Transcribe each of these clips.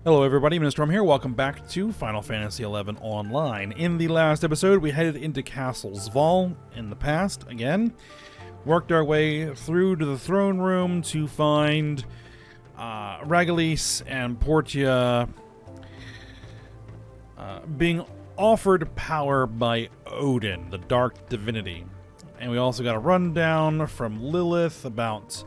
Hello everybody, Ministrom here. Welcome back to Final Fantasy XI Online. In the last episode, we headed into Castle Zval in the past, again. Worked our way through to the throne room to find Ragalis and Portia being offered power by Odin, the dark divinity. And we also got a rundown from Lilith about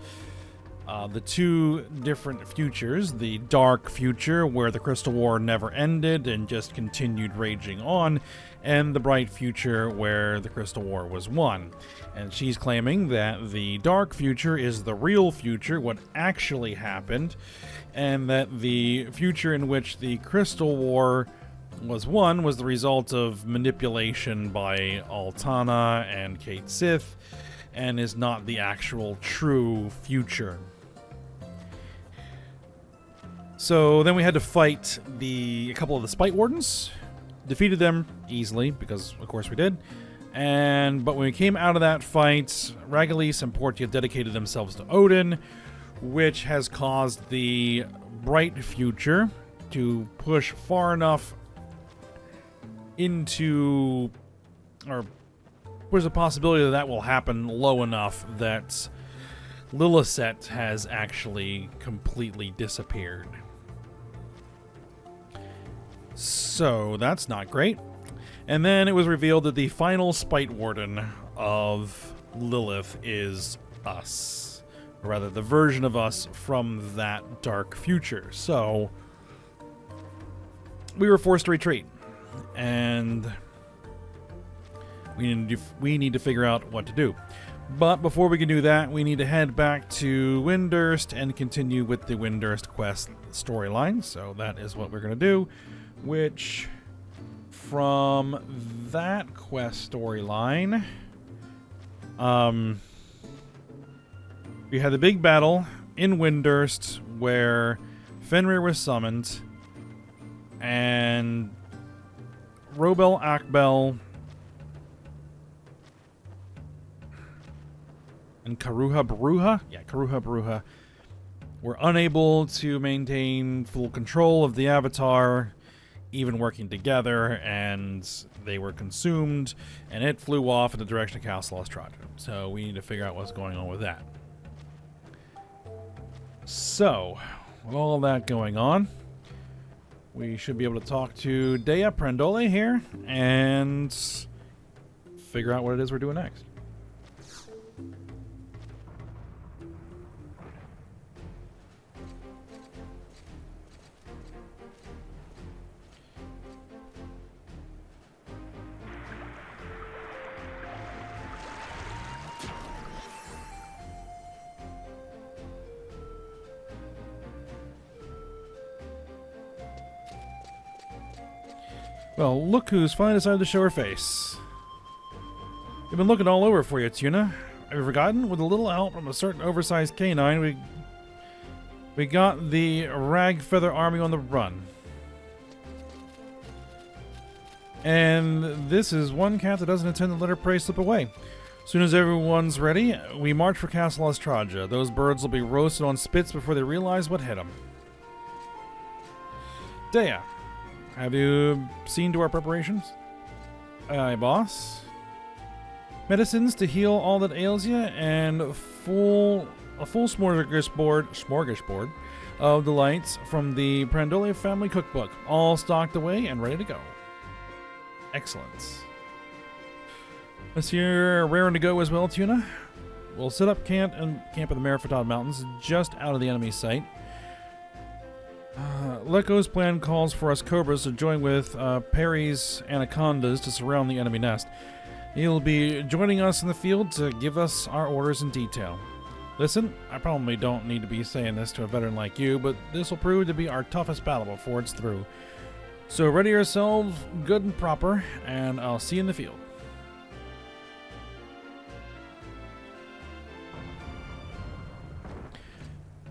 the two different futures, the dark future where the Crystal War never ended and just continued raging on, and the bright future where the Crystal War was won. And she's claiming that the dark future is the real future, what actually happened, and that the future in which the Crystal War was won was the result of manipulation by Altana and Kate Sith, and is not the actual true future. So then we had to fight a couple of the Spite Wardens, defeated them easily, because of course we did, but when we came out of that fight, Ragalis and Portia dedicated themselves to Odin, which has caused the bright future to push far enough into, or there's a possibility that will happen low enough that Lilith has actually completely disappeared. So that's not great. And then it was revealed that the final Spite Warden of Lilith is us. Or rather, the version of us from that dark future. So we were forced to retreat. And we need to figure out what to do. But before we can do that, we need to head back to Windurst and continue with the Windurst quest storyline. So that is what we're going to do. Which, from that quest storyline, we had the big battle in Windurst where Fenrir was summoned, and Robel Akbel and Karuha Baruha were unable to maintain full control of the Avatar, even working together, and they were consumed, and it flew off in the direction of Castle Oztroja. So we need to figure out what's going on with that. So, with all that going on, we should be able to talk to Dea Prendole here and figure out what it is we're doing next. Well, look who's finally decided to show her face. We've been looking all over for you, Tuna. Have you forgotten? With a little help from a certain oversized canine, we got the Rag Feather Army on the run. And this is one cat that doesn't intend to let her prey slip away. As soon as everyone's ready, we march for Castle Oztroja. Those birds will be roasted on spits before they realize what hit them. Dea, have you seen to our preparations? Aye, boss. Medicines to heal all that ails you, and a full smorgasbord of delights from the Prendole family cookbook, all stocked away and ready to go. Excellent. Monsieur raring to go as well, Tuna. We'll set up camp in the Merifatad Mountains, just out of the enemy's sight. Leko's plan calls for us Cobras to join with Perry's Anacondas to surround the enemy nest. He'll be joining us in the field to give us our orders in detail. Listen, I probably don't need to be saying this to a veteran like you, but this will prove to be our toughest battle before it's through. So ready yourselves good and proper, and I'll see you in the field.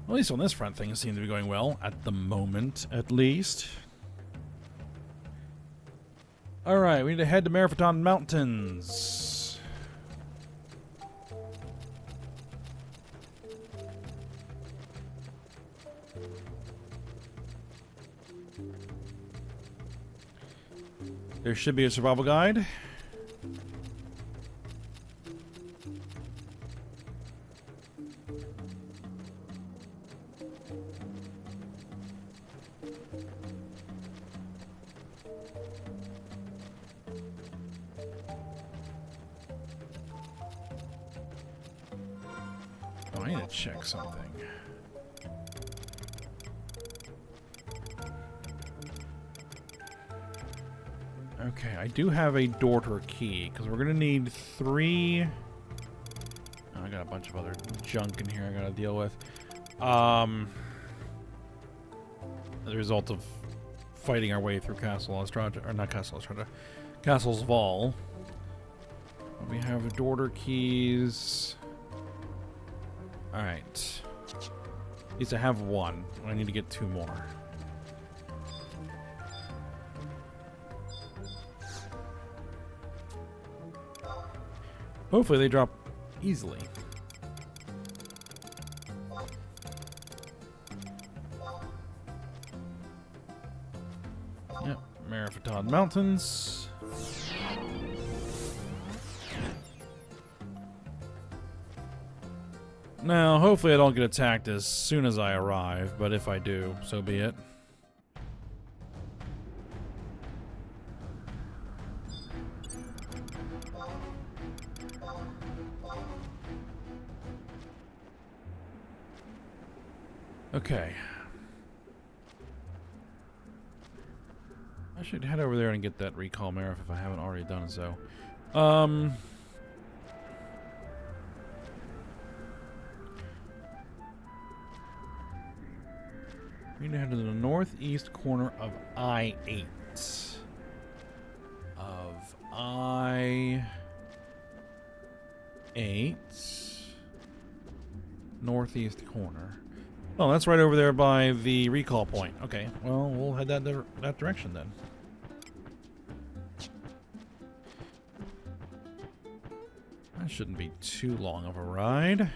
At least on this front, things seem to be going well, at the moment, at least. Alright, we need to head to Merifatad Mountains. There should be a survival guide. Oh, I need to check something. Okay, I do have a daughter key, because we're going to need 3... Oh, I got a bunch of other junk in here I got to deal with. As a result of fighting our way through Castle Oztroja, or not Castle Oztroja, Castle's Vol. We have daughter keys. Alright. At least I have 1. I need to get 2 more. Hopefully they drop easily. Yep, Vana'diel Mountains. Now, hopefully I don't get attacked as soon as I arrive, but if I do, so be it. Okay. I should head over there and get that recall Marif if I haven't already done so. We need to head to the northeast corner of I-8. Of I-8. Northeast corner. Oh, that's right over there by the recall point. Okay, well, we'll head that direction then. That shouldn't be too long of a ride.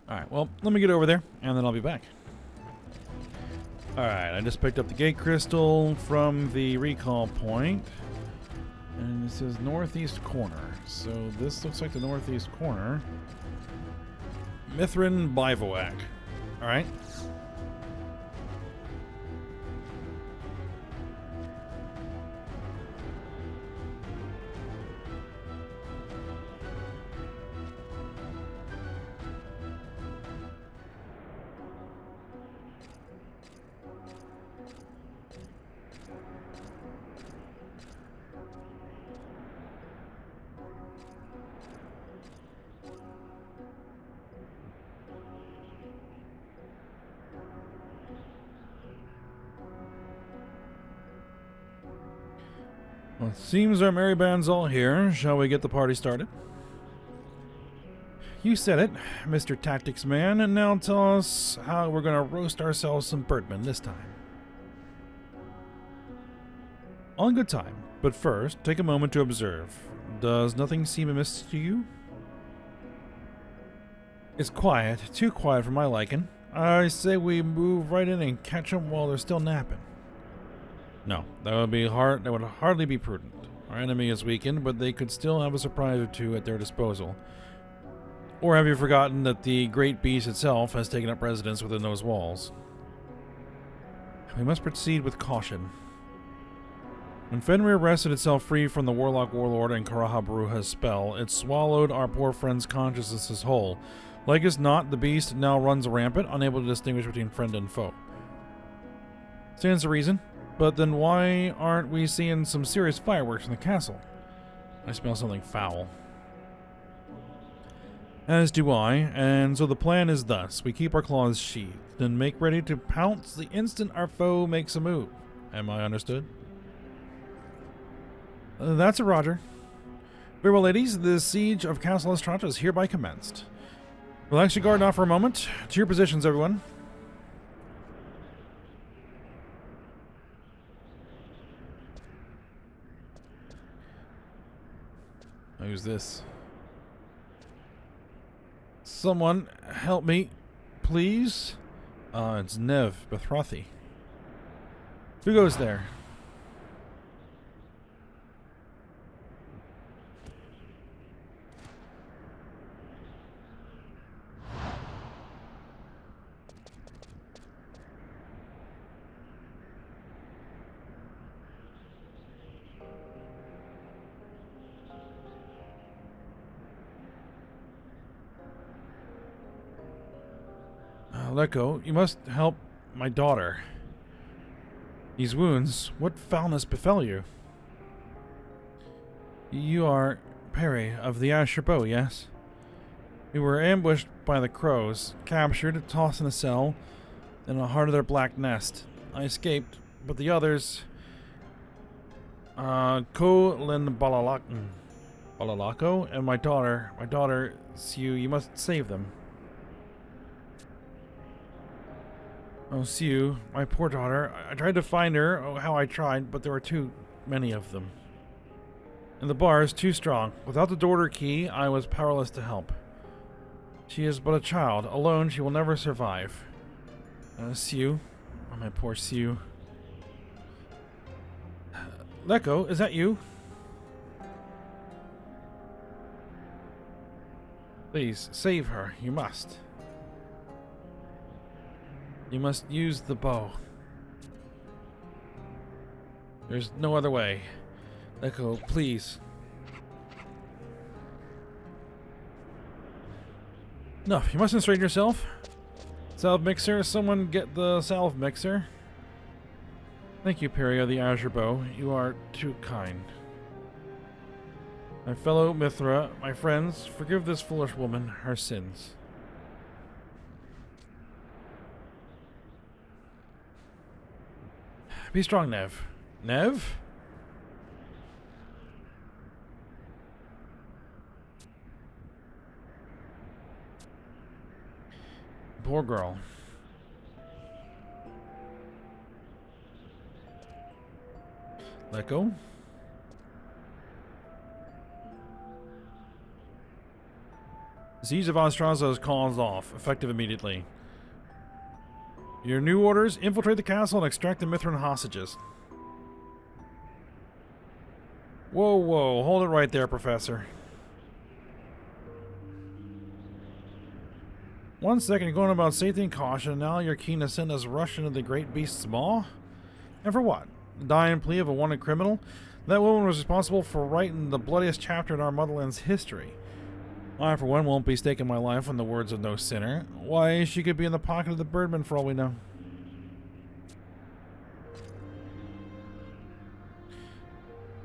Alright, well, let me get over there, and then I'll be back. Alright, I just picked up the gate crystal from the recall point. And it says northeast corner. So this looks like the northeast corner. Mithrin Bivouac. Alright. Well, it seems our merry band's all here. Shall we get the party started? You said it, Mr. Tactics Man, and now tell us how we're going to roast ourselves some birdmen this time. All in good time, but first, take a moment to observe. Does nothing seem amiss to you? It's quiet, too quiet for my liking. I say we move right in and catch them while they're still napping. No, that would hardly be prudent. Our enemy is weakened, but they could still have a surprise or two at their disposal. Or have you forgotten that the great beast itself has taken up residence within those walls? We must proceed with caution. When Fenrir wrested itself free from the Warlock Warlord and Karaha Baruha's spell, it swallowed our poor friend's consciousness whole. Like as not, the beast now runs rampant, unable to distinguish between friend and foe. Stands to reason. But then why aren't we seeing some serious fireworks in the castle? I smell something foul. As do I, and so the plan is thus. We keep our claws sheathed, and make ready to pounce the instant our foe makes a move. Am I understood? That's a roger. Very well, ladies, the siege of Castle Oztroja is hereby commenced. Relax your guard now for a moment. To your positions, everyone. Who's this? Someone help me, please. It's Nev Bethrothi. Who goes there? Let go. You must help my daughter. These wounds, what foulness befell you? You are Perry of the Azure Bow, yes? We were ambushed by the crows, captured, tossed in a cell, in the heart of their black nest. I escaped, but the others... Kolin Balalako and my daughter, Siu, you must save them. Oh, Siu, my poor daughter. I tried to find her, oh, how I tried, but there were too many of them. And the bar is too strong. Without the daughter key, I was powerless to help. She is but a child. Alone, she will never survive. Siu. Oh, my poor Siu. Leko, is that you? Please, save her. You must. You must use the bow. There's no other way. Leko, please. No, you mustn't strain yourself. Salve mixer, someone get the salve mixer. Thank you, Perry of the Azure Bow. You are too kind. My fellow Mithra, my friends, forgive this foolish woman her sins. Be strong, Nev. Nev? Poor girl. Let go. The siege of Oztroja is called off, effective immediately. Your new orders: infiltrate the castle and extract the Mithran hostages. Whoa, whoa, hold it right there, Professor. 1 second, you're going about safety and caution, and now you're keen to send us rush into the great beast's maw? And for what? The dying plea of a wanted criminal? That woman was responsible for writing the bloodiest chapter in our motherland's history. I, for one, won't be staking my life on the words of no sinner. Why, she could be in the pocket of the birdman for all we know.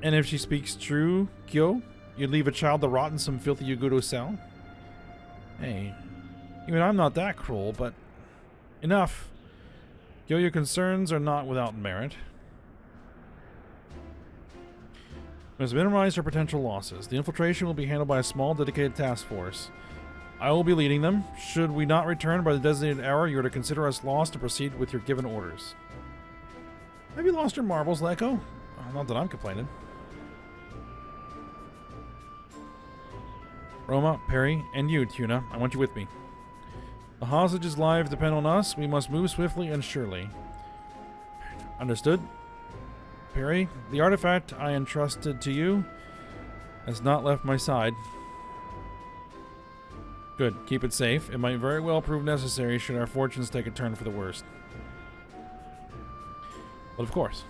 And if she speaks true, Kyo, you'd leave a child to rot in some filthy Yugudo cell? Hey, even I'm not that cruel, but... Enough. Kyo, your concerns are not without merit. We must minimize our potential losses. The infiltration will be handled by a small, dedicated task force. I will be leading them. Should we not return by the designated hour, you are to consider us lost and proceed with your given orders. Have you lost your marbles, Leko? Not that I'm complaining. Roma, Perry, and you, Tuna, I want you with me. The hostages' lives depend on us. We must move swiftly and surely. Understood? Perry, the artifact I entrusted to you has not left my side. Good. Keep it safe. It might very well prove necessary should our fortunes take a turn for the worst. But of course.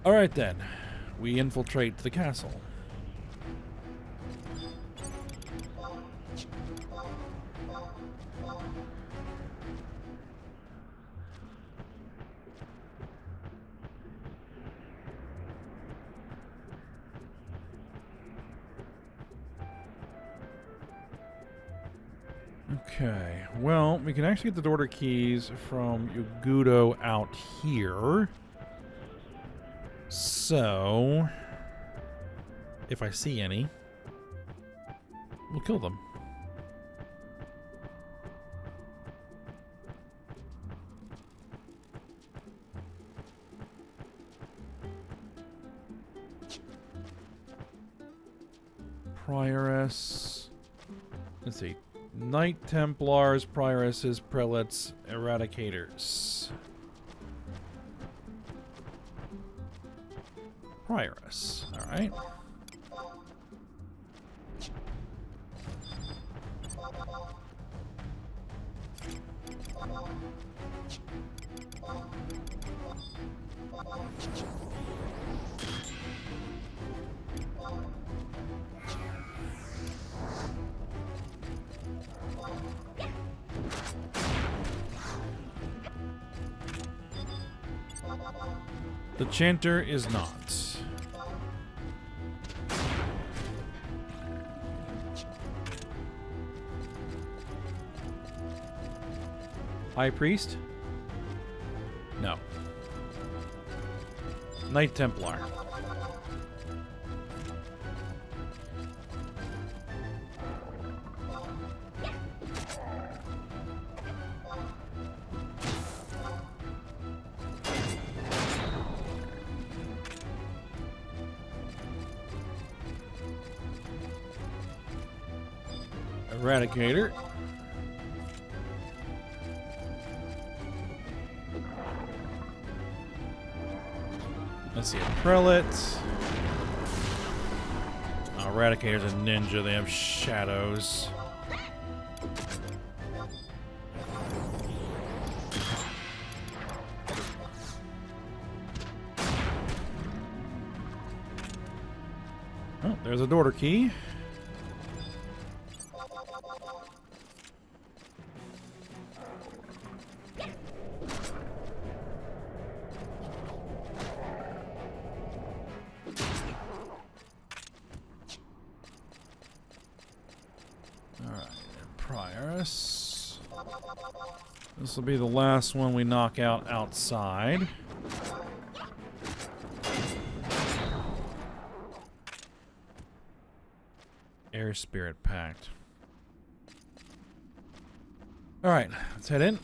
Alright then. We infiltrate the castle. Okay, well, we can actually get the daughter keys from Yugudo out here. So, if I see any, we'll kill them. Prioress. Let's see. Knight Templars, Prioresses, Prelates, Eradicators. Prioress. Alright. The Chanter is not. High Priest? No. Knight Templar. Eradicator. Let's see, a Prelate. Eradicator's a ninja, they have shadows. Oh, there's a daughter key. Prioress. This will be the last one we knock out outside. Air Spirit Pact. Alright, let's head in.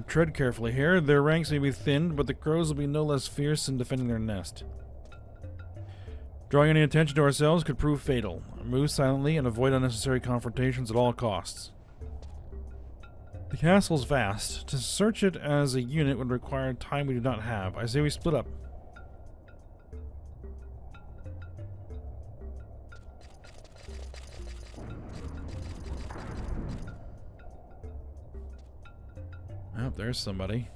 Tread carefully here. Their ranks may be thinned, but the crows will be no less fierce in defending their nest. Drawing any attention to ourselves could prove fatal. Move silently and avoid unnecessary confrontations at all costs. The castle's vast. To search it as a unit would require time we do not have. I say we split up. Oh, there's somebody.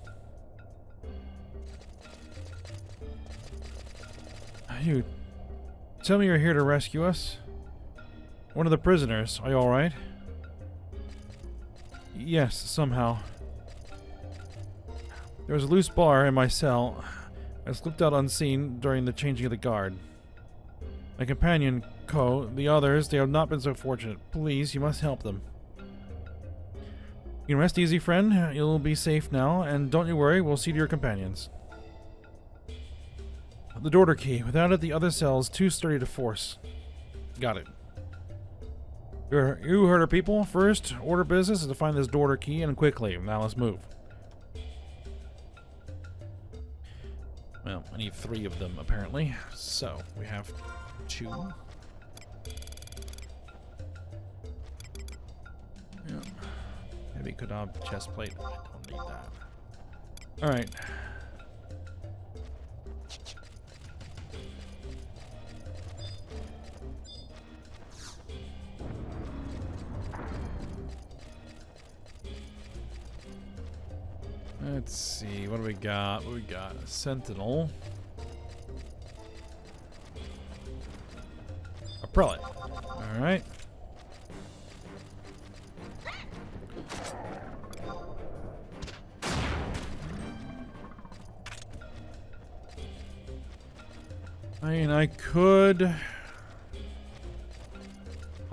You tell me you're here to rescue us? One of the prisoners. Are you alright? Yes, somehow. There was a loose bar in my cell. I slipped out unseen during the changing of the guard. My companion, Ko, the others, they have not been so fortunate. Please, you must help them. You can rest easy, friend. You'll be safe now, and don't you worry, we'll see to your companions. The daughter key. Without it, the other cell's too sturdy to force. Got it. You heard her, people. First order business is to find this daughter key, and quickly. Now let's move. Well, I need 3 of them, apparently. So, we have 2. Yeah. Maybe could have chest plate. I don't need that. Alright. Let's see, what do we got? What do we got? A sentinel. A prelate. Alright. I mean, I could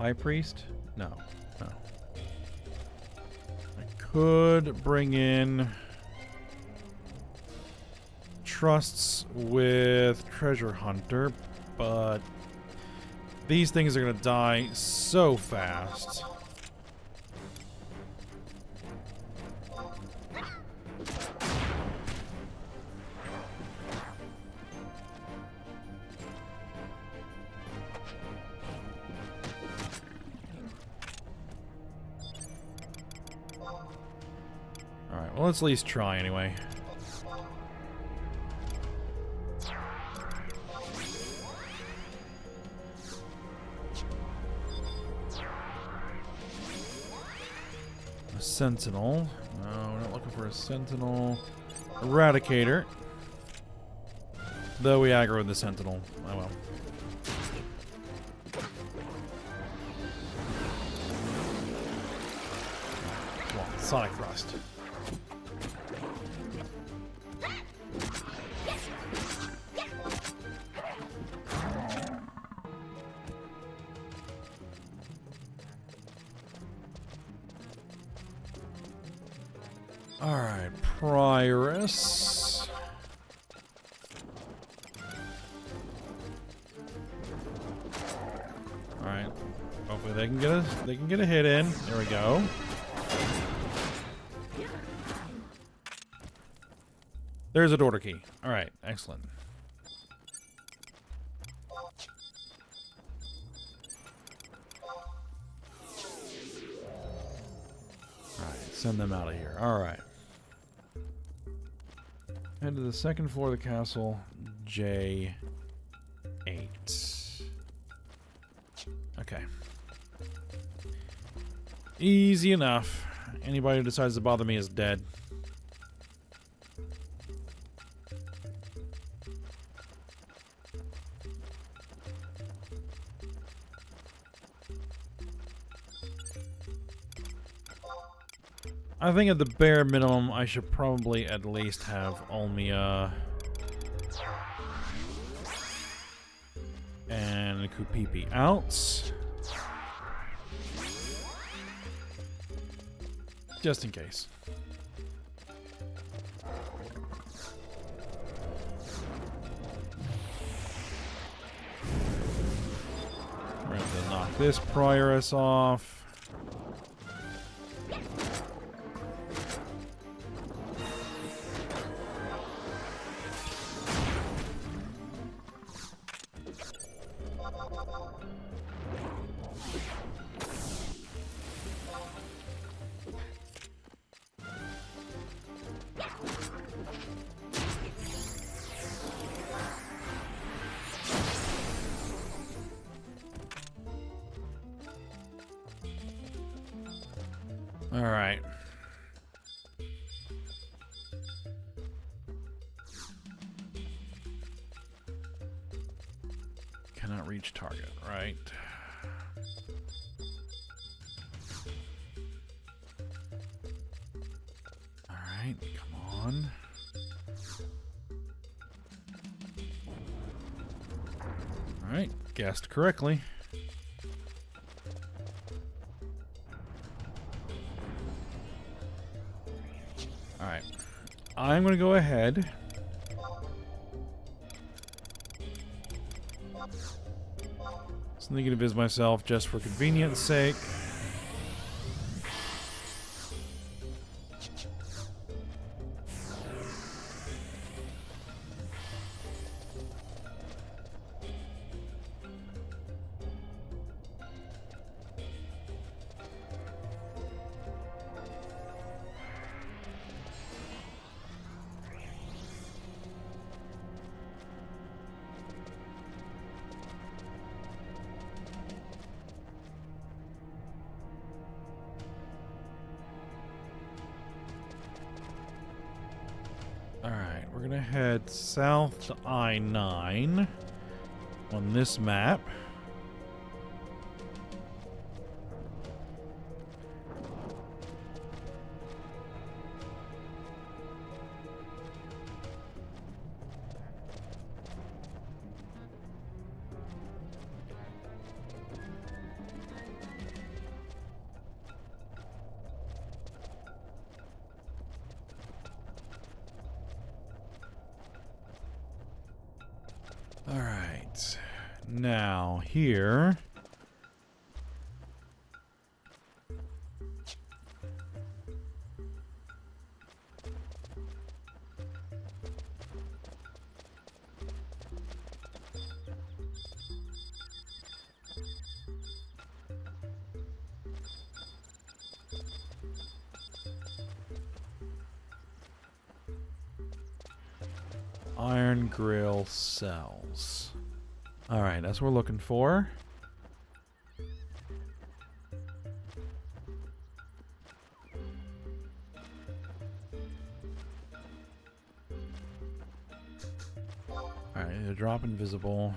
High Priest? No. No. I could bring in trusts with Treasure Hunter, but these things are going to die so fast. Alright, well, let's at least try anyway. A Sentinel. No, we're not looking for a Sentinel. Eradicator. Though we aggroed the Sentinel. Oh well. Come on, Sonic Thrust. Alright, Prioress. Alright. Hopefully they can get a hit in. There we go. There's a door key. Alright, excellent. Alright, send them out of here. Alright. Head to the second floor of the castle, J8. Okay. Easy enough. Anybody who decides to bother me is dead. I think at the bare minimum, I should probably at least have Olmia and Kupipi out. Just in case. We're going to knock this Prioress off. All right. Cannot reach target, right? All right, come on. All right, guessed correctly. Alright, I'm going to go ahead. So negative myself just for convenience sake. Alright, we're gonna head south to I-9 on this map. Alright. Now, here... Iron grill cells. Alright, that's what we're looking for. Alright, they drop invisible.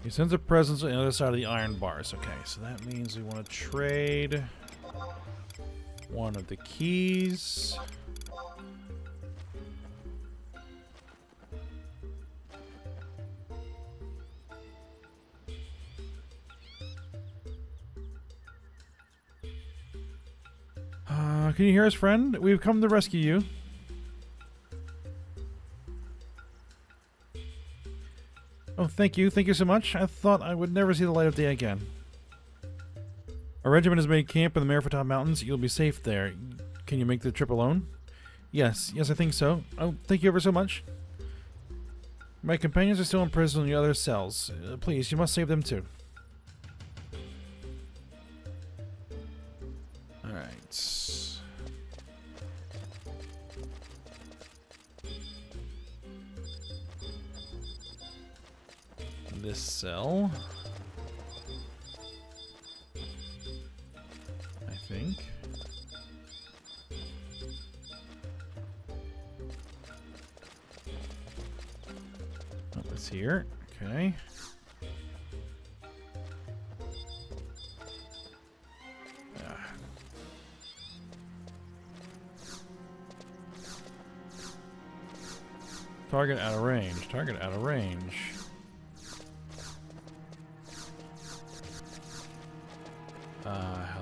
He sends a presence on the other side of the iron bars. Okay, so that means we want to trade one of the keys. Can you hear us, friend? We've come to rescue you. Oh, thank you. Thank you so much. I thought I would never see the light of day again. Our regiment has made camp in the Vana'diel Mountains. You'll be safe there. Can you make the trip alone? Yes. Yes, I think so. Oh, thank you ever so much. My companions are still imprisoned in the other cells. Please, you must save them too. Alright. This cell, I think. Oh, it's here. Okay. Target out of range. Target out of range.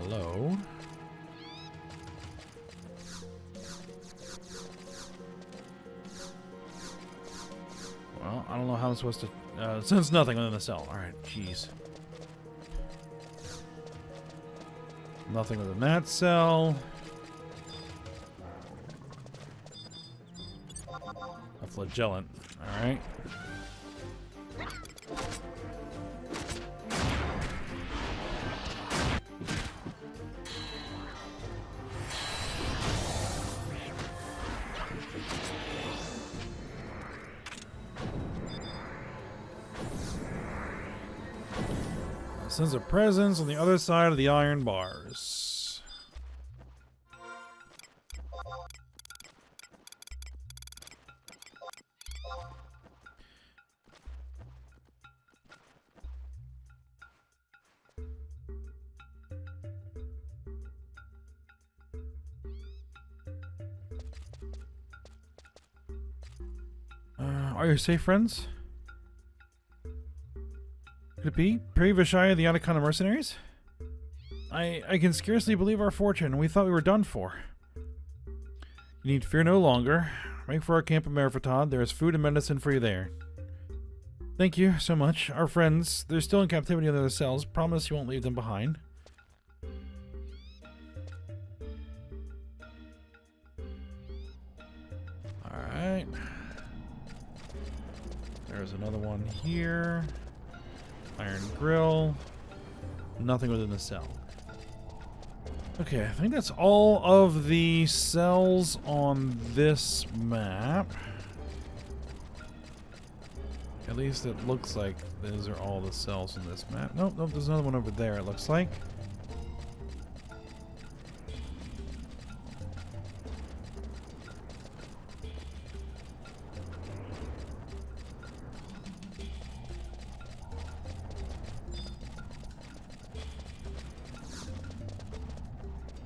Hello. Well, I don't know how I'm supposed to... sense nothing within the cell. Alright, jeez. Nothing within that cell. A flagellant. Alright. Sends a presence on the other side of the iron bars. Are you safe, friends? Could it be? Peri Vishaya, the Anakana mercenaries? I can scarcely believe our fortune. We thought we were done for. You need fear no longer. Make for our camp in Merfatod. There is food and medicine for you there. Thank you so much. Our friends, they're still in captivity in their cells. Promise you won't leave them behind. Alright. There's another one here. Iron grill. Nothing within the cell. Okay, I think that's all of the cells on this map. At least it looks like those are all the cells on this map. Nope, nope, there's another one over there, it looks like.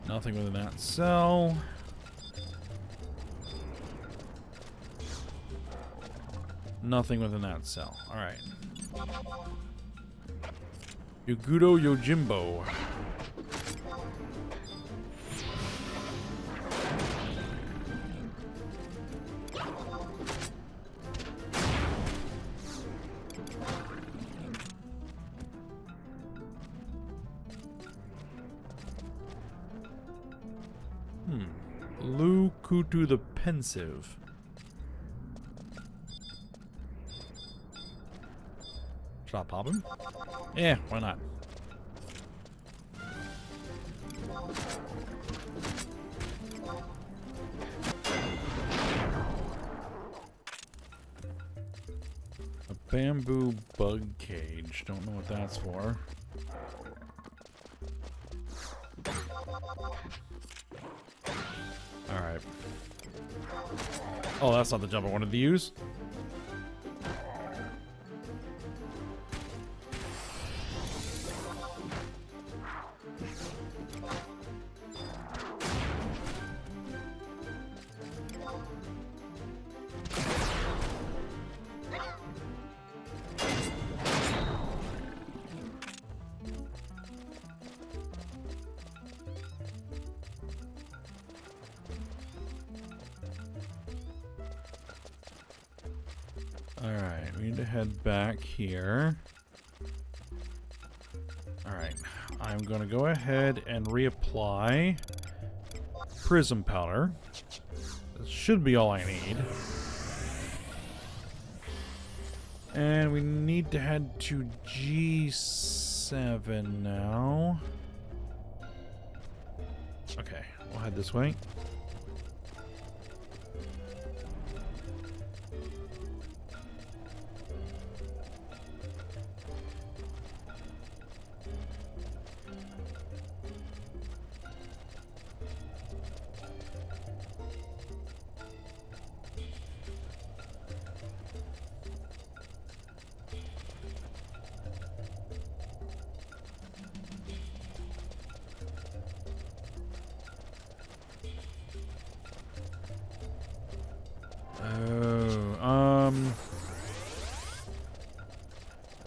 Nothing within that cell. Nothing within that cell. Alright. Yogudo Yojimbo. Kutu the Pensive. Should I pop him? Yeah, why not? A bamboo bug cage. Don't know what that's for. Alright. Oh, that's not the jump I wanted to use. Alright, we need to head back here. Alright, I'm going to go ahead and reapply prism powder. This should be all I need. And we need to head to G7 now. Okay, we'll head this way.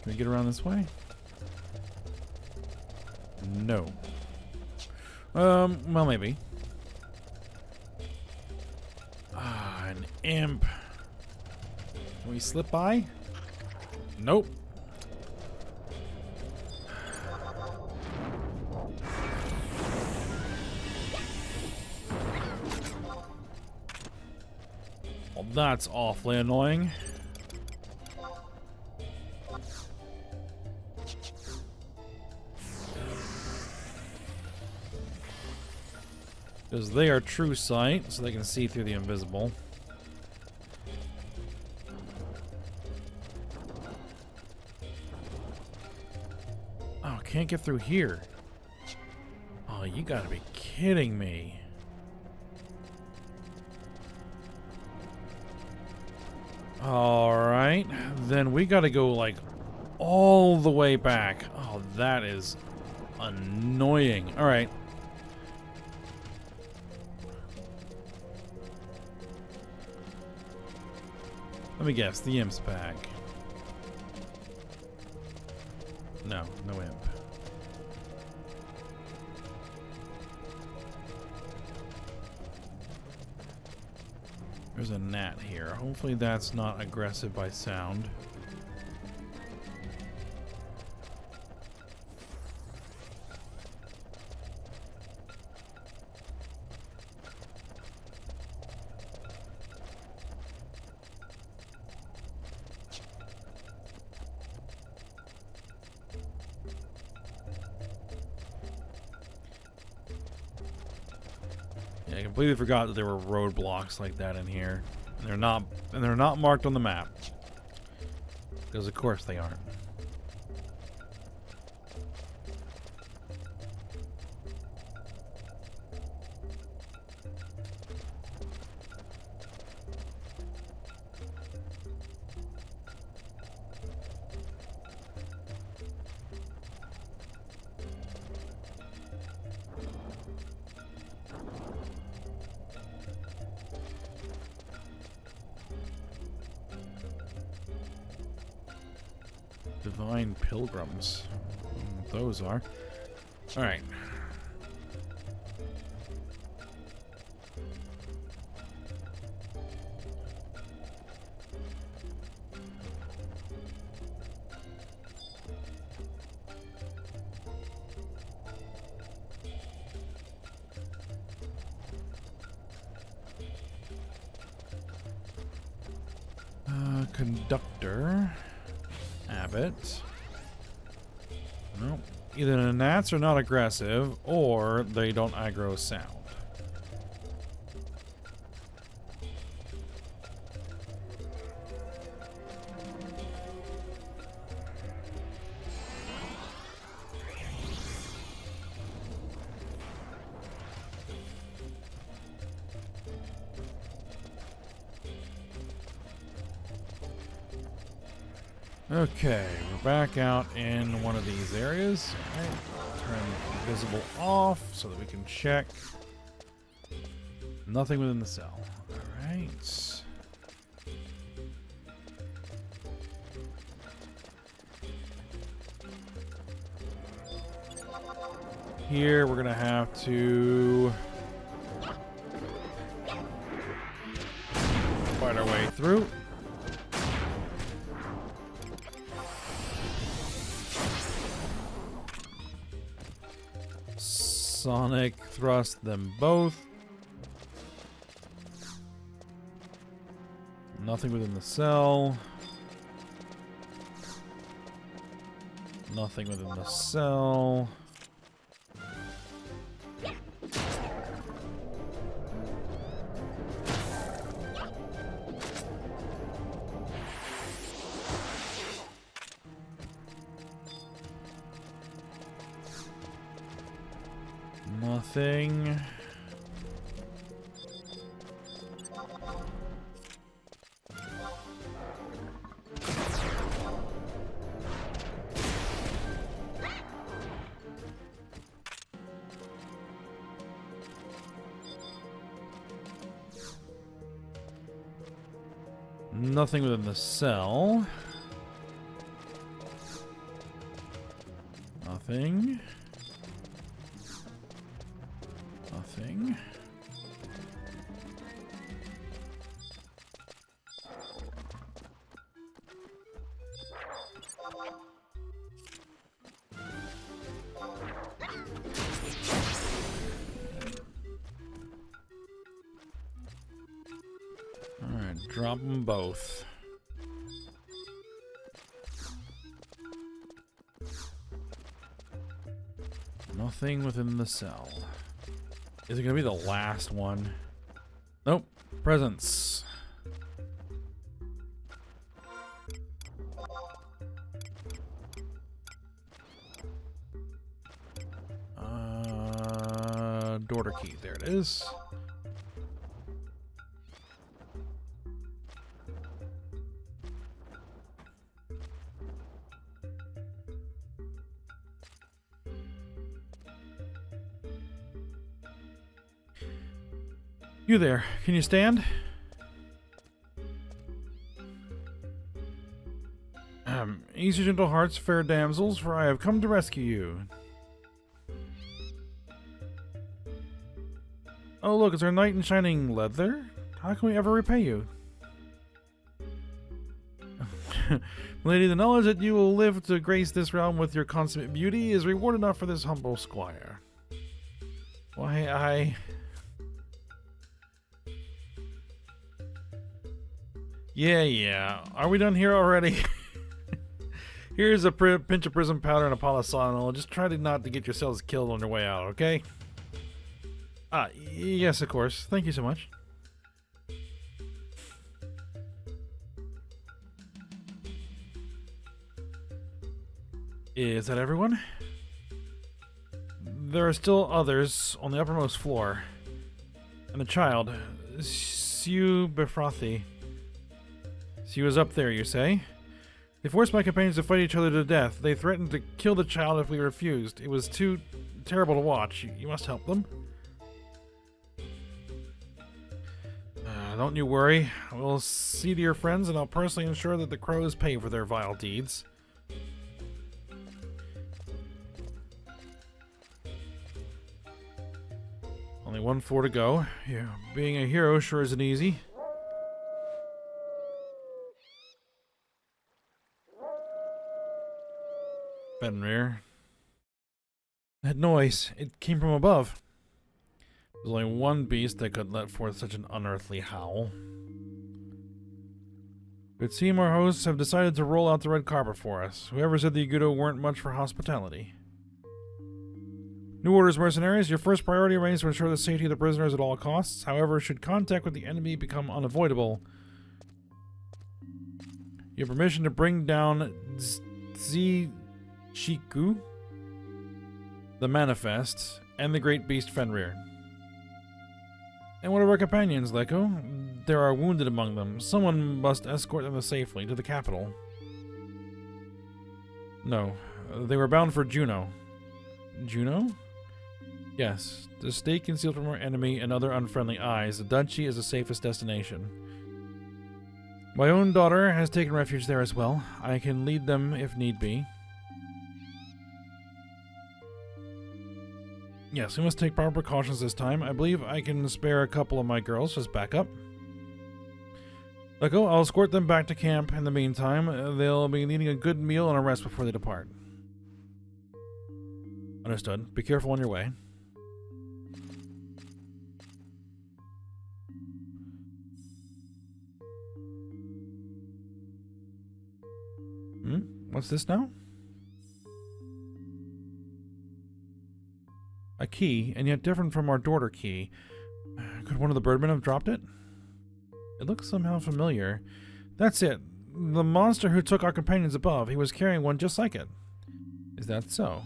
Can we get around this way? No. Well, maybe. Ah, an imp. Can we slip by? Nope. Well, that's awfully annoying. Because they are true sight, so they can see through the invisible. Oh, can't get through here. Oh, you gotta be kidding me. Alright, then we gotta go like all the way back. Oh, that is annoying. Alright. Let me guess, the imp's back. No, no imp. There's a gnat here. Hopefully that's not aggressive by sound. I completely forgot that there were roadblocks like that in here. And they're not marked on the map. Because of course they aren't. Divine Pilgrims. Those are. Alright. Conductor. Abbot. Nope. Either the gnats are not aggressive, or they don't aggro sound. Okay, we're back out in one of these areas. Alright, turn visible off so that we can check. Nothing within the cell. Alright. Here we're gonna have to fight our way through. Sonic thrust them both. Nothing within the cell. Nothing within the cell. Nothing. Nothing within the cell. Nothing. Nothing. Alright, drop them both. Nothing within the cell. Is it gonna be the last one? Nope. Presents. Daughter key. There it is. You there, can you stand? Ease your gentle hearts, fair damsels, for I have come to rescue you. Oh look, it's our knight in shining leather. How can we ever repay you? Lady, the knowledge that you will live to grace this realm with your consummate beauty is reward enough for this humble squire. Why, Yeah. Are we done here already? Here's a pinch of prism powder and a polysolid. Just try to not to get yourselves killed on your way out, okay? Yes, of course. Thank you so much. Is that everyone? There are still others on the uppermost floor. And the child, Sue Befrothi. She was up there, you say? They forced my companions to fight each other to death. They threatened to kill the child if we refused. It was too terrible to watch. You must help them. Don't you worry. I will see to your friends, and I'll personally ensure that the crows pay for their vile deeds. Only one floor to go. Yeah, being a hero sure isn't easy. Fenrir. That noise, it came from above. There's only one beast that could let forth such an unearthly howl. It seems our hosts have decided to roll out the red carpet for us. Whoever said the Agudo weren't much for hospitality. New Order's mercenaries, your first priority remains to ensure the safety of the prisoners at all costs. However, should contact with the enemy become unavoidable, you have permission to bring down Zichiku, the Manifest, and the Great Beast Fenrir. And what of our companions, Leko? There are wounded among them. Someone must escort them safely to the capital. No, they were bound for Juno. Juno? Yes, to stay concealed from our enemy and other unfriendly eyes, the duchy is the safest destination. My own daughter has taken refuge there as well. I can lead them if need be. Yes, we must take proper precautions this time. I believe I can spare a couple of my girls as backup. Leko, I'll escort them back to camp. In the meantime, they'll be needing a good meal and a rest before they depart. Understood. Be careful on your way. What's this now? A key, and yet different from our daughter key. Could one of the birdmen have dropped it? It looks somehow familiar. That's it. The monster who took our companions above, he was carrying one just like it. Is that so?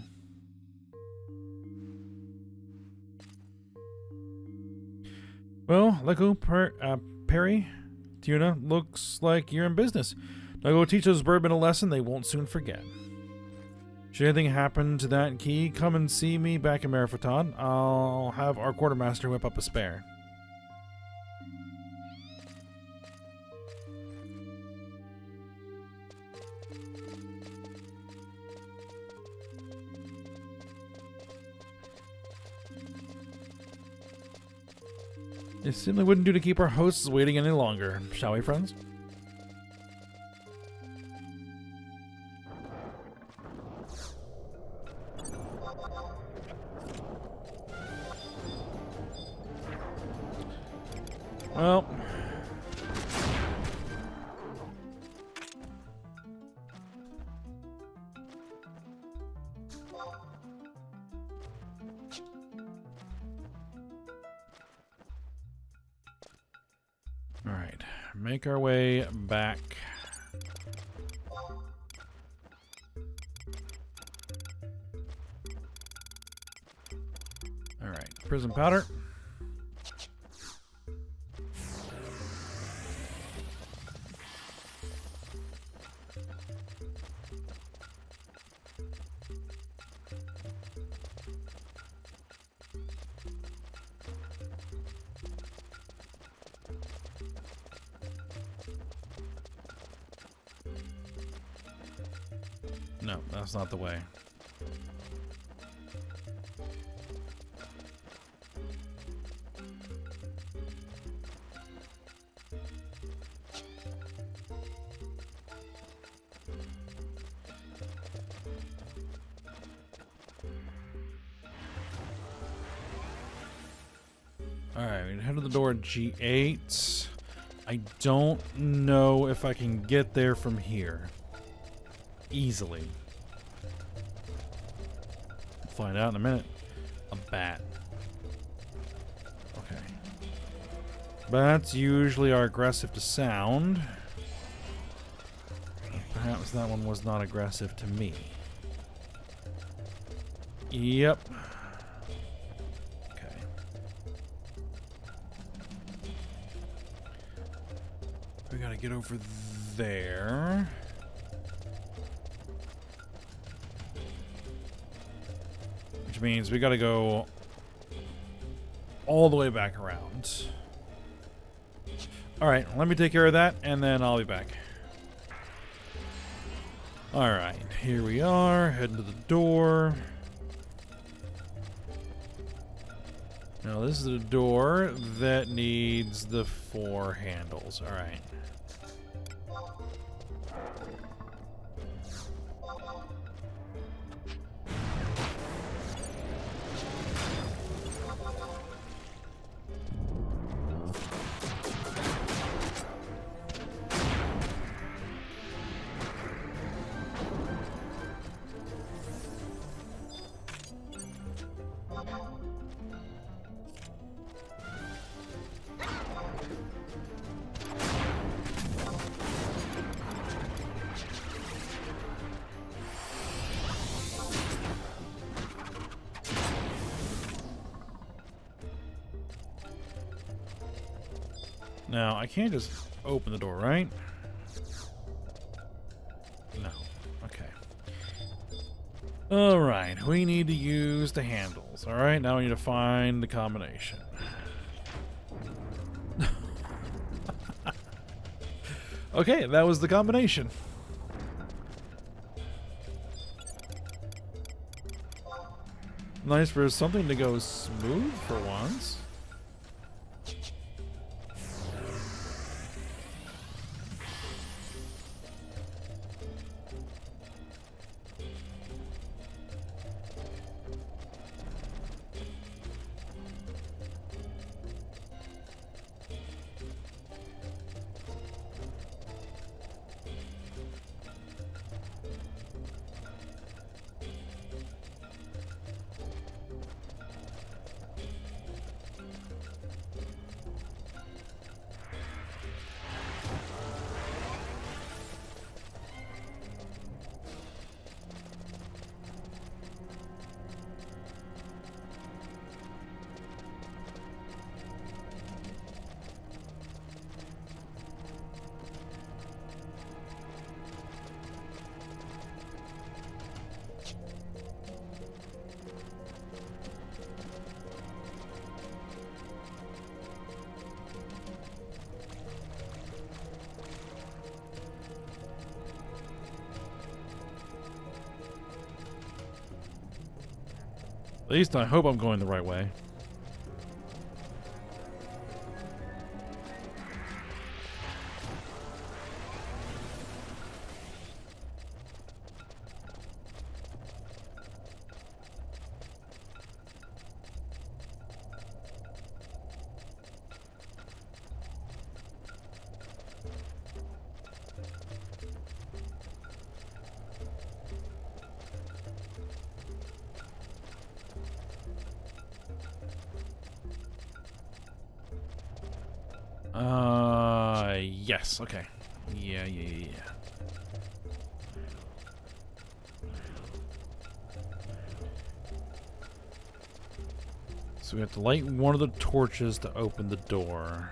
Well, Leko, Perry, Tuna, looks like you're in business. Now go teach those birdmen a lesson they won't soon forget. Should anything happen to that key, come and see me back in Merifatan. I'll have our quartermaster whip up a spare. It simply wouldn't do to keep our hosts waiting any longer, shall we, friends? Well, all right, make our way back. All right, prison powder. No, that's not the way. Alright, head to the door at G8. I don't know if I can get there from here easily. We'll find out in a minute. A bat. Okay. Bats usually are aggressive to sound. Perhaps that one was not aggressive to me. Yep. Okay. We gotta get over there. Which means we gotta go all the way back around. Alright, let me take care of that, and then I'll be back. Alright, here we are, heading to the door. Now this is the door that needs the 4 handles. Alright. Now, I can't just open the door, right? No. Okay. Alright, we need to use the handles. Alright, now we need to find the combination. Okay, that was the combination. Nice for something to go smooth for once. At least I hope I'm going the right way. Yes, okay. Yeah. So we have to light one of the torches to open the door.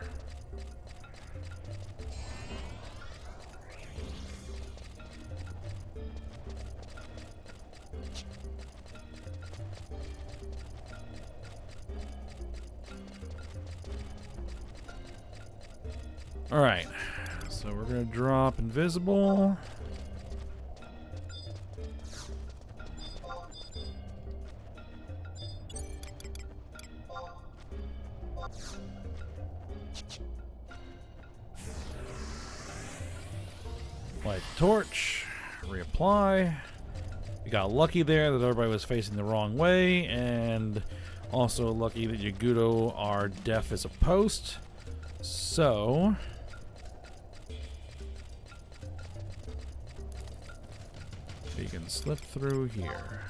Alright, so we're going to drop invisible. Light torch, reapply. We got lucky there that everybody was facing the wrong way, and also lucky that Yagudo are deaf as a post. So we can slip through here.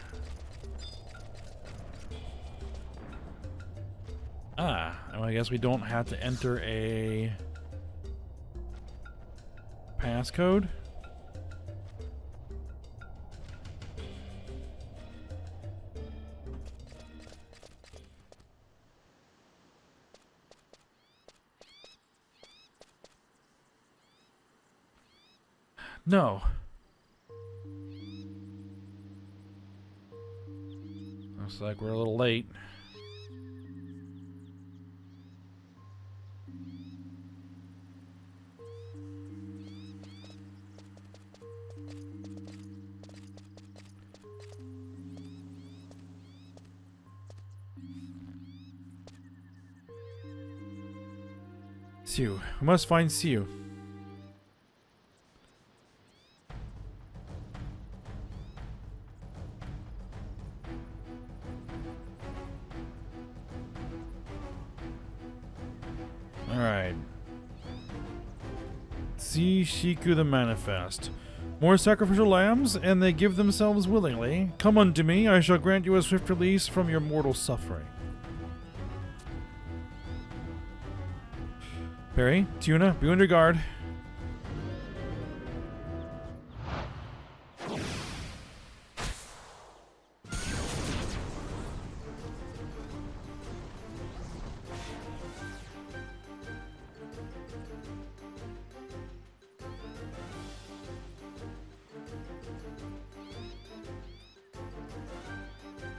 And I guess we don't have to enter a passcode. No. Looks like we're a little late. Siu. We must find Siu. Alright. See Shiku the Manifest. More sacrificial lambs, and they give themselves willingly. Come unto me, I shall grant you a swift release from your mortal suffering. Perry, Tuna, be on your guard.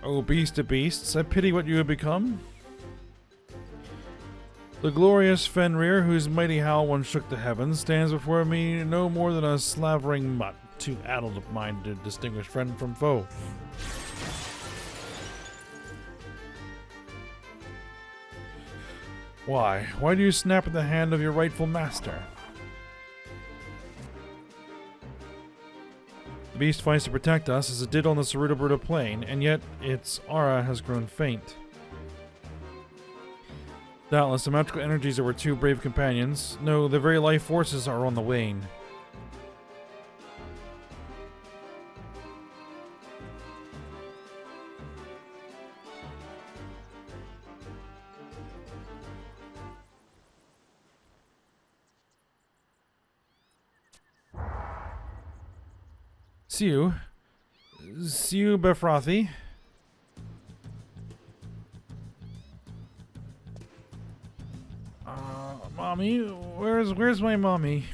O beast of beasts, I pity what you have become. The glorious Fenrir, whose mighty howl once shook the heavens, stands before me no more than a slavering mutt, too addled of mind to distinguish friend from foe. Why? Why do you snap at the hand of your rightful master? The beast fights to protect us, as it did on the Saruta plain, and yet its aura has grown faint. Doubtless, the magical energies of our two brave companions, no, their very life forces are on the wane. Siu Befrathi. Mommy, where's my mommy?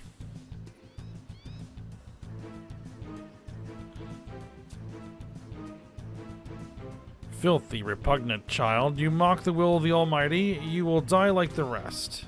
Filthy, repugnant child, you mock the will of the Almighty, you will die like the rest.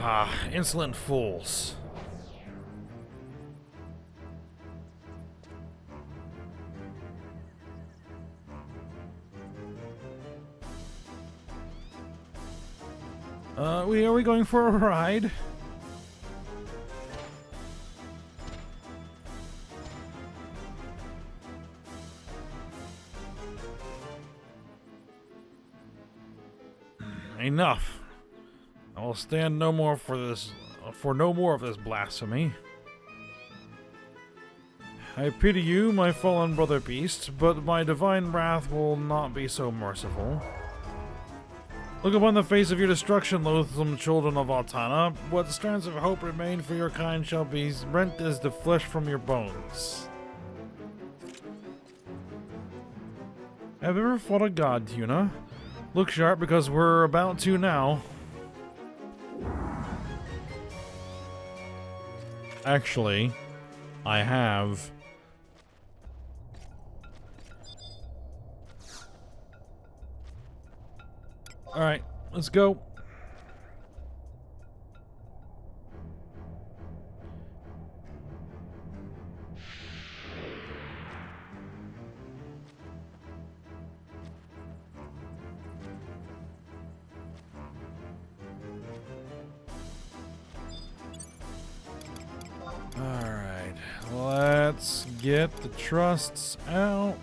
Ah, insolent fools. Are we going for a ride? Enough. I will stand no more for no more of this blasphemy. I pity you, my fallen brother beast, but my divine wrath will not be so merciful. Look upon the face of your destruction, loathsome children of Altana. What strands of hope remain for your kind shall be rent as the flesh from your bones. Have you ever fought a god, Tuna? Look sharp, because we're about to now. Actually, I have. Alright, let's go. Alright, let's get the trusts out.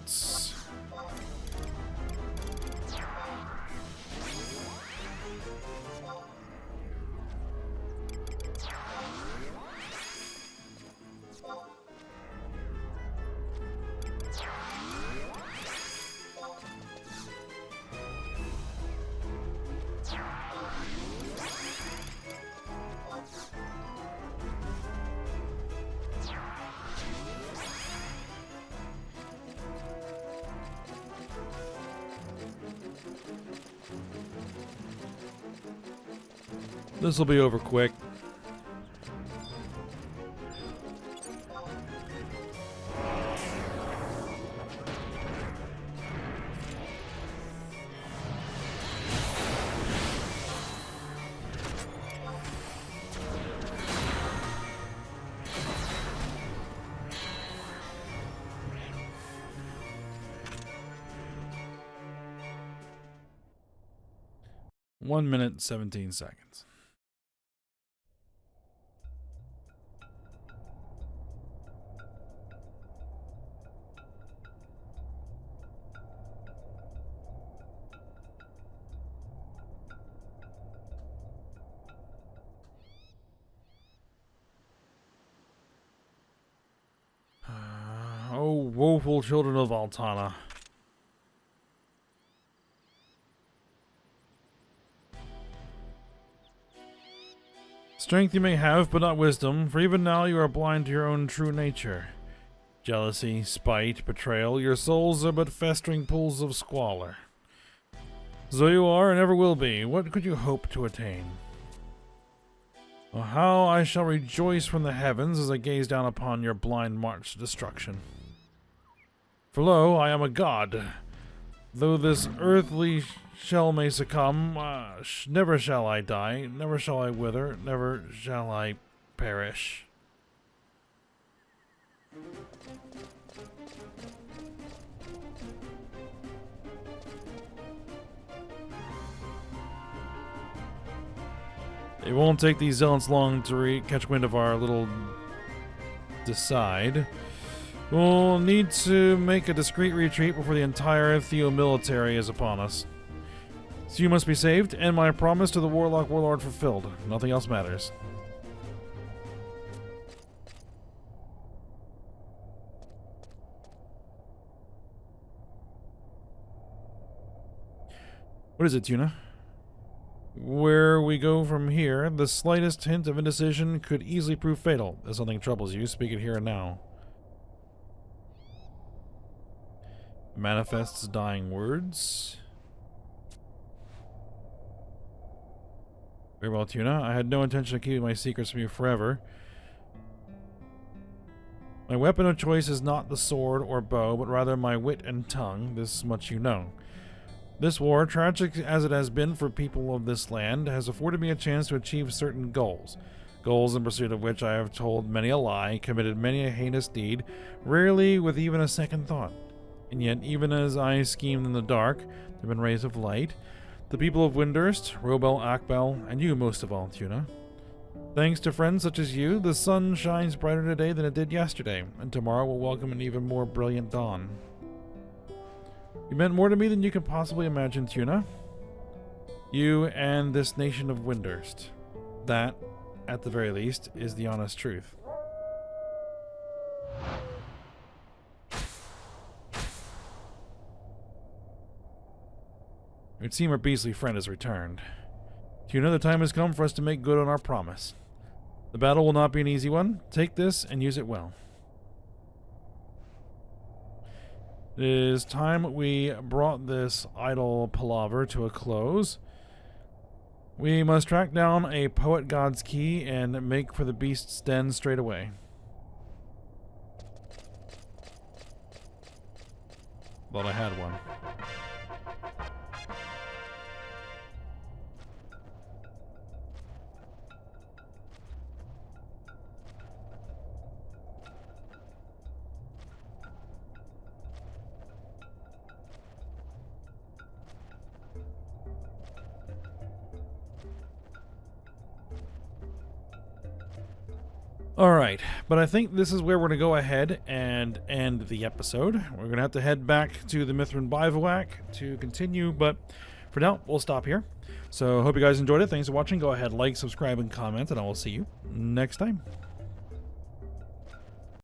This will be over quick. One minute, 17 seconds. woeful children of Altana. Strength you may have, but not wisdom, for even now you are blind to your own true nature. Jealousy, spite, betrayal, your souls are but festering pools of squalor. So you are and ever will be. What could you hope to attain? Oh, how I shall rejoice from the heavens as I gaze down upon your blind march to destruction. For lo, I am a god. Though this earthly shell may succumb, never shall I die, never shall I wither, never shall I perish. It won't take these zealots long to catch wind of our little decide. We'll need to make a discreet retreat before the entire Theo military is upon us. So you must be saved, and my promise to the Warlock Warlord fulfilled. Nothing else matters. What is it, Tuna? Where we go from here, the slightest hint of indecision could easily prove fatal. If something troubles you, speak it here and now. Manifests dying words. Very well, Tuna. I had no intention of keeping my secrets from you forever. My weapon of choice is not the sword or bow, but rather my wit and tongue. This much you know. This war, tragic as it has been for people of this land, has afforded me a chance to achieve certain goals. Goals in pursuit of which I have told many a lie, committed many a heinous deed, rarely with even a second thought. And yet, even as I schemed in the dark, there have been rays of light. The people of Windurst, Robel, Akbel, and you most of all, Tuna. Thanks to friends such as you, the sun shines brighter today than it did yesterday, and tomorrow will welcome an even more brilliant dawn. You meant more to me than you can possibly imagine, Tuna. You and this nation of Windurst. That, at the very least, is the honest truth. It would seem our beastly friend has returned. Tuna, the time has come for us to make good on our promise. The battle will not be an easy one. Take this and use it well. It is time we brought this idle palaver to a close. We must track down a poet god's key and make for the beast's den straight away. Thought I had one. Alright, but I think this is where we're going to go ahead and end the episode. We're going to have to head back to the Mithrin Bivouac to continue, but for now, we'll stop here. So, hope you guys enjoyed it. Thanks for watching. Go ahead, like, subscribe, and comment, and I will see you next time.